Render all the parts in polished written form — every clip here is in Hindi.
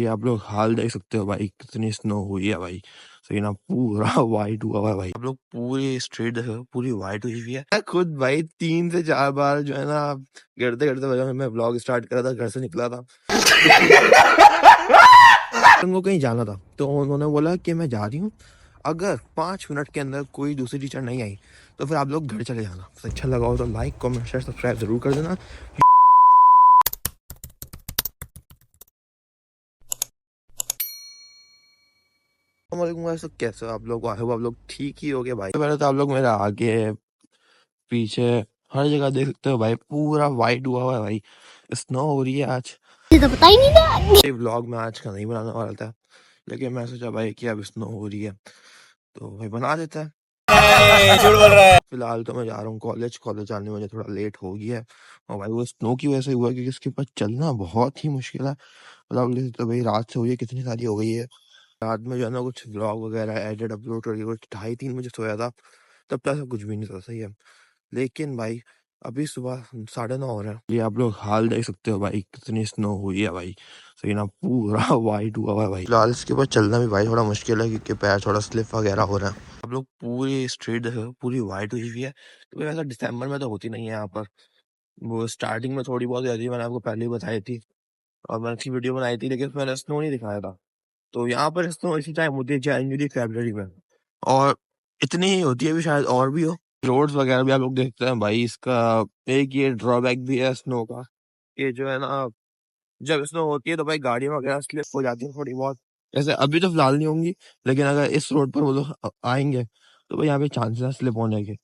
ये आप लोग हाल देख सकते हो भाई, कितनी स्नो हुई है भाई। सही ना, पूरा वाइट हुआ हुआ है भाई। आप लोग पूरी स्ट्रीट देखो, पूरी वाइट हुई हुई है। मैं खुद भाई 3 से 4 बार जो है ना, गिरते गिरते वजह मैं व्लॉग स्टार्ट करा था, घर से निकला था। उनको कहीं जाना था तो उन्होंने बोला कि मैं जा रही हूँ, अगर 5 मिनट के अंदर कोई दूसरी टीचर नहीं आई तो फिर आप लोग घर चले जाना। अच्छा लगा हो तो लाइक कमेंट शेयर सब्सक्राइब जरूर कर देना। वालेकुम गाइस, तो कैसे हो आप लोग? आई होप आप लोग ठीक ही होगे भाई। पहले तो आप लोग मेरा आगे पीछे हर जगह देख सकते हो भाई, पूरा वाइट हुआ हुआ है भाई। स्नो हो रही है आज। ये तो पता ही नहीं था। ये व्लॉग में आज का नहीं बनाने वाला था, लेकिन मैं सोचा भाई कि अब स्नो हो रही है तो भाई बना देता है। झूठ बोल रहा है। फिलहाल तो मैं जा रहा हूँ कॉलेज। कॉलेज आने में मुझे थोड़ा लेट हो गया है, और भाई वो स्नो की वजह से हुआ क्योंकि इसके पास चलना बहुत ही मुश्किल है। मतलब तो भाई रात से हुई है, कितनी सारी हो गई है। रात में जो है ना कुछ व्लॉग वगैरह एडिट अपलोड करके कुछ 2:30-3 बजे सोया था, तब तक कुछ भी नहीं था। सही है, लेकिन भाई अभी सुबह 9:30 हो रहा है। ये आप लोग हाल देख सकते हो भाई, कितनी स्नो हुई है भाई। सही ना, पूरा वाइट हुआ हुआ है भाई। फिलहाल इसके ऊपर चलना भी भाई थोड़ा मुश्किल है क्योंकि पैर थोड़ा स्लिप वगैरह हो रहा है। आप लोग पूरी स्ट्रीट देखो, पूरी वाइट हुई हुई है। तो भाई ऐसा दिसंबर में तो होती नहीं है यहाँ पर। वो स्टार्टिंग में थोड़ी बहुत रहती है, मैंने आपको पहले ही बताई थी और मैंने अच्छी वीडियो बनाई थी, लेकिन मैंने स्नो नहीं दिखाया था। तो यहाँ पर स्नो इसी टाइम होती है, जनवरी फरवरी में, और इतनी ही होती है, भी शायद और भी हो। रोड्स वगैरह भी आप लोग देखते हैं भाई। इसका एक ये ड्रॉबैक भी है स्नो का, ये जो है ना, जब स्नो होती है तो भाई गाड़ियां वगैरह स्लिप हो जाती है थोड़ी बहुत। जैसे अभी तो फिलहाल नहीं होंगी, लेकिन अगर इस रोड पर वो लोग आएंगे तो भाई यहाँ पे चांसेस है स्लिप होने के,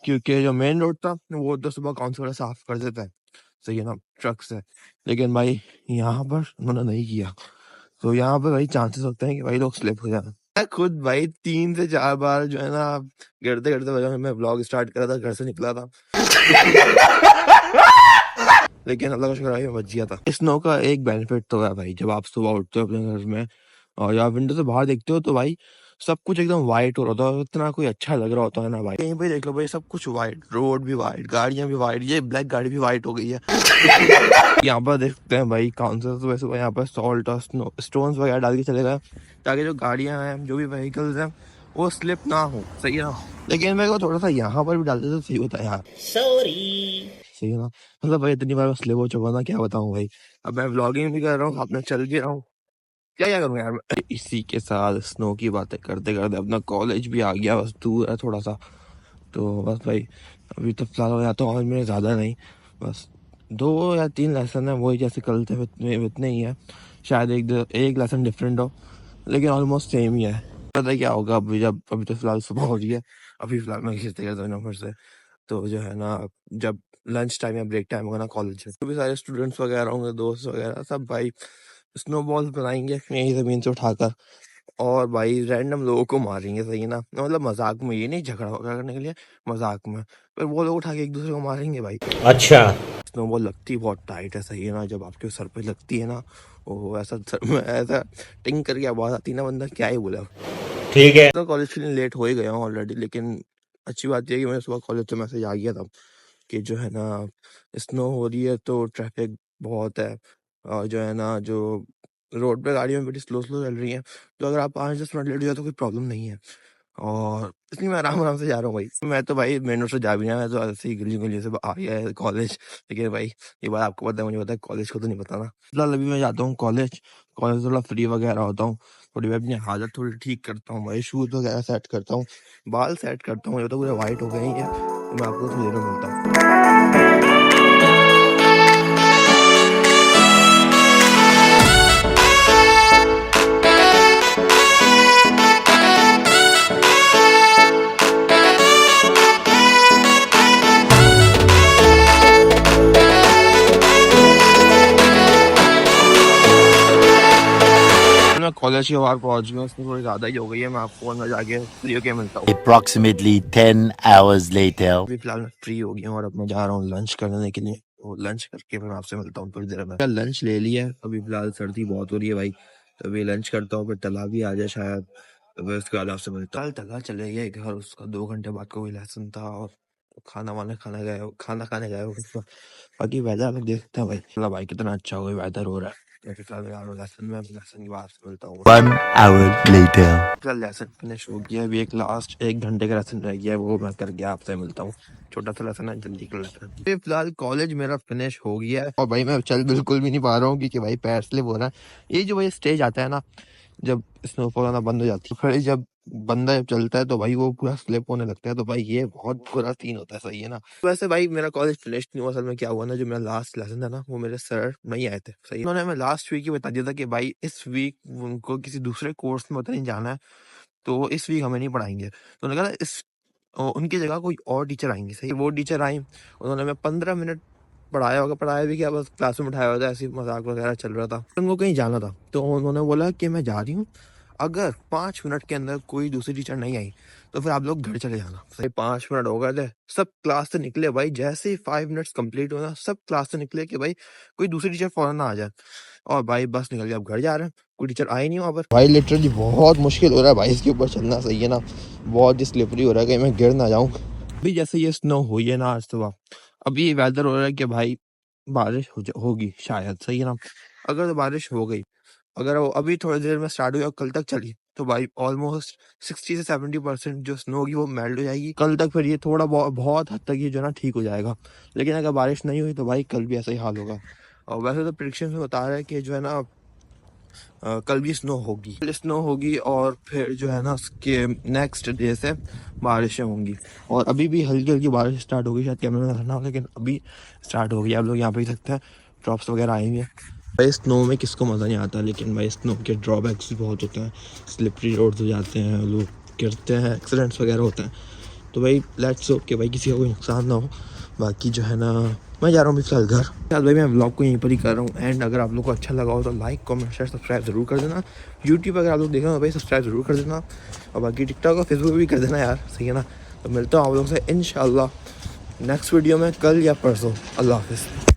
क्योंकि जो मेन रोड था वो तो सुबह काउंसिल वाला साफ कर देता है, सही है ना, ट्रक से। लेकिन भाई यहाँ पर उन्होंने नहीं किया, तो यहाँ पे भाई चांसेस होते हैं कि भाई लोग स्लिप हो जाए। मैं खुद भाई 3 से 4 बार जो है ना, गिरते गिरते वजह मैं व्लॉग स्टार्ट करा था, घर से निकला था। लेकिन अल्लाह का शुक्र है बच गया था। स्नो का एक बेनिफिट तो है भाई, जब आप सुबह उठते हो अपने घर में और या विंडो से बाहर देखते हो तो भाई सब कुछ एकदम व्हाइट हो रहा होता है, इतना कोई अच्छा लग रहा होता है ना भाई। कहीं पे देख लो भाई, सब कुछ व्हाइट, रोड भी व्हाइट, गाड़ियां भी व्हाइट, ये ब्लैक गाड़ी भी व्हाइट हो गई है। यहाँ पर देखते हैं भाई काउंसिल सुबह सुबह यहाँ पर सॉल्ट और स्टोन्स वगैरह डाल के चले गए, ताकि जो गाड़ियां हैं, जो भी व्हीकल्स हैं, वो स्लिप ना हो, सही है ना। लेकिन मेरे को थोड़ा सा यहाँ पर भी डाल देते तो सही होता है यार। सही है ना, मतलब भाई इतनी बार मैं स्लिप हो चुका ना, क्या बताऊँ भाई। अब मैं व्लॉगिंग भी कर रहा हूँ, अपने चल भी रहा हूँ, क्या क्या करूँ यार मैं। इसी के साथ स्नो की बातें करते करते अपना कॉलेज भी आ गया, बस दूर है थोड़ा सा। तो बस भाई अभी तो फिलहाल या तो और मेरे ज़्यादा नहीं, बस 2 या 3 लेसन है, वही जैसे कल थे उतने ही है। शायद एक लेसन डिफरेंट हो, लेकिन ऑलमोस्ट सेम ही है। पता है क्या होगा अभी, जब अभी तो फिलहाल सुबह हो रही है, अभी फिलहाल मैं किसी तरीके से फिर से, तो जो है ना, जब लंच टाइम या ब्रेक टाइम होगा ना कॉलेज में, तो भी सारे स्टूडेंट्स वगैरह होंगे, दोस्त वगैरह सब भाई स्नोबॉल बनाएंगे यहीं जमीन से उठाकर, और भाई रैंडम लोगों को मारेंगे, सही है ना, मतलब मजाक में, ये नहीं झगड़ा वगड़ा करने के लिए, मजाक में। पर वो लोग उठा के एक दूसरे को मारेंगे भाई। अच्छा, स्नोबॉल लगती बहुत टाइट है, सही है ना, जब आपके सर पे लगती है ना, वो ऐसा सर में ऐसा टिंग करके आवाज आती है ना, बंदा क्या ही बोला। ठीक है, तो कॉलेज के लिए लेट हो ही गया हूँ ऑलरेडी, लेकिन अच्छी बात यह है कि मैं सुबह कॉलेज से मैसेज आ गया था कि जो है ना, स्नो हो रही है तो ट्रैफिक बहुत है, और जो है ना, जो रोड पे गाड़ियाँ बड़ी स्लो स्लो चल रही हैं, तो अगर आप 5-10 मिनट लेट हो जाए तो कोई प्रॉब्लम नहीं है। और इसलिए मैं आराम आराम से जा रहा हूँ भाई। मैं तो भाई मेन रोड से जा भी नहीं, मैं तो ऐसे ही गली गली से आ गया है कॉलेज। लेकिन भाई ये बात आपको पता है, मुझे पता है, कॉलेज को तो नहीं पता ना। फिलहाल अभी मैं जाता हूँ कॉलेज, कॉलेज थोड़ा फ्री वगैरह होता हूँ, थोड़ी मैं अपनी हालत थोड़ी ठीक करता हूँ भाई, शूज वगैरह सेट करता हूँ, बाल सेट करता हूँ, ये तो पूरे वाइट हो गए ही है। तो मैं आपको थोड़ी देर में मिलता हूँ। मैं कॉलेज के बाहर पहुंच गया, उसमें थोड़ी ज्यादा ही हो गई है, मैं आपको अंदर जाके फ्री होके मिलता हूँ। Approximately 10 hours later. अभी फिलहाल मैं फ्री हो गया हूँ और अब मैं जा रहा हूँ लंच करने के लिए, तो लंच करके फिर मैं आपसे मिलता हूँ थोड़ी देर में। लंच ले लिया है, अभी फिलहाल सर्दी बहुत हो रही है भाई, तो अभी लंच करता हूँ, फिर तला भी आ जाए शायद, तो फिर उसके बाद आपसे मिलता हूँ। कल तला चले गया घर, उसका 2 घंटे बाद कोई लेसन था, और खाना वाना खाना खाने गए हो। बाकी वेदर आप देख सकते हैं भाई, मतलब भाई कितना अच्छा हो वेदर हो रहा है। या फिर फिलहाल मैं जा रहा हूँ लेसन में, लेसन के बाद से मिलता हूँ। 1 hour later. कल लेसन फिनिश हो गया, अभी एक लास्ट 1 घंटे का लेसन रह गया है, वो मैं करके आपसे मिलता हूँ। छोटा सा लेसन है, जल्दी कर लेते हैं। फिलहाल कॉलेज मेरा फिनिश हो गया है और भाई मैं चल बिल्कुल भी नहीं पा रहा हूँ क्योंकि भाई पैर स्लिप हो रहा है। ये जो भाई स्टेज आता है ना, जब स्नोफॉल आना बंद हो जाती है, फिर जब बंदा जब चलता है तो भाई वो पूरा स्लिप होने लगता है, तो भाई ये बहुत बुरा सीन होता है, सही है ना। वैसे भाई मेरा कॉलेज फिनिश नहीं हुआ, असल में क्या हुआ ना, जो मेरा लास्ट लेसन था ना, वो मेरे सर नहीं आए थे, सही है। उन्होंने हमें लास्ट वीक ही बता दिया था कि भाई इस वीक उनको किसी दूसरे कोर्स में पता नहीं जाना है, तो इस वीक हमें नहीं पढ़ाएंगे। तो उन्होंने कहा इस उनकी जगह कोई और टीचर आएंगे, सही। वो टीचर आई, उन्होंने हमें 15 मिनट पढ़ाया होगा, पढ़ाया भी क्या, बस क्लास में बिठाया हुआ था, ऐसे मजाक वगैरह चल रहा था। उनको कहीं जाना था, तो उन्होंने बोला कि मैं जा रही हूँ, अगर 5 मिनट के अंदर कोई दूसरी टीचर नहीं आई तो फिर आप लोग घर चले जाना। सही 5 मिनट हो गए थे, सब क्लास से निकले भाई, जैसे ही 5 मिनट्स कंप्लीट होना सब क्लास से निकले कि भाई कोई दूसरी टीचर फौरन ना आ जाए, और भाई बस निकल गया, अब घर जा रहे हैं, कोई टीचर आई नहीं वहाँ पर। भाई लिटरली बहुत मुश्किल हो रहा है भाई इसके ऊपर चलना, सही है ना, बहुत स्लिपरी हो रहा है कि मैं गिर ना जाऊँ। अभी जैसे ये स्नो हुई है ना आज सुबह, अभी ये वेदर हो रहा है कि भाई बारिश होगी शायद, सही है ना। अगर तो बारिश हो गई, अगर वो अभी थोड़ी देर में स्टार्ट हुई और कल तक चली, तो भाई ऑलमोस्ट 60 से 70% जो स्नो होगी वो मेल्ट हो जाएगी कल तक। फिर ये थोड़ा बहुत हद तक ये जो है ना ठीक हो जाएगा, लेकिन अगर बारिश नहीं हुई तो भाई कल भी ऐसा ही हाल होगा। और वैसे तो प्रेडिक्शन में बता रहा है कि जो है ना कल भी स्नो होगी और फिर जो है ना उसके नेक्स्ट डे से बारिशें होंगी। और अभी भी हल्की हल्की बारिश स्टार्ट होगी, शायद कैमरे में नजर ना हो, लेकिन अभी स्टार्ट हो गई। आप लोग यहाँ पे देख सकते हैं ड्रॉप्स वगैरह आई हुई हैं। भाई स्नो में किसको मज़ा नहीं आता, लेकिन भाई स्नो के ड्रॉबैक्स भी बहुत होते हैं, स्लिपरी रोड्स हो जाते हैं, लोग गिरते हैं, एक्सीडेंट्स वगैरह होते हैं। तो भाई लेट्स होप कि भाई किसी का कोई नुकसान ना हो। बाकी जो है ना मैं जा रहा हूँ फिलहाल घर। फिलहाल भाई मैं व्लॉग को यहीं पर ही कर रहा हूँ, एंड अगर आप लोग को अच्छा लगा हो तो लाइक कमेंट शेयर सब्सक्राइब जरूर कर देना। यूट्यूब अगर आप लोग देख रहे हो भाई सब्सक्राइब जरूर कर देना, और बाकी टिकटॉक और फेसबुक भी कर देना यार, सही है ना। तो मिलता हूँ आप लोगों से इंशाल्लाह नेक्स्ट वीडियो में कल या परसों। अल्लाह हाफिज़।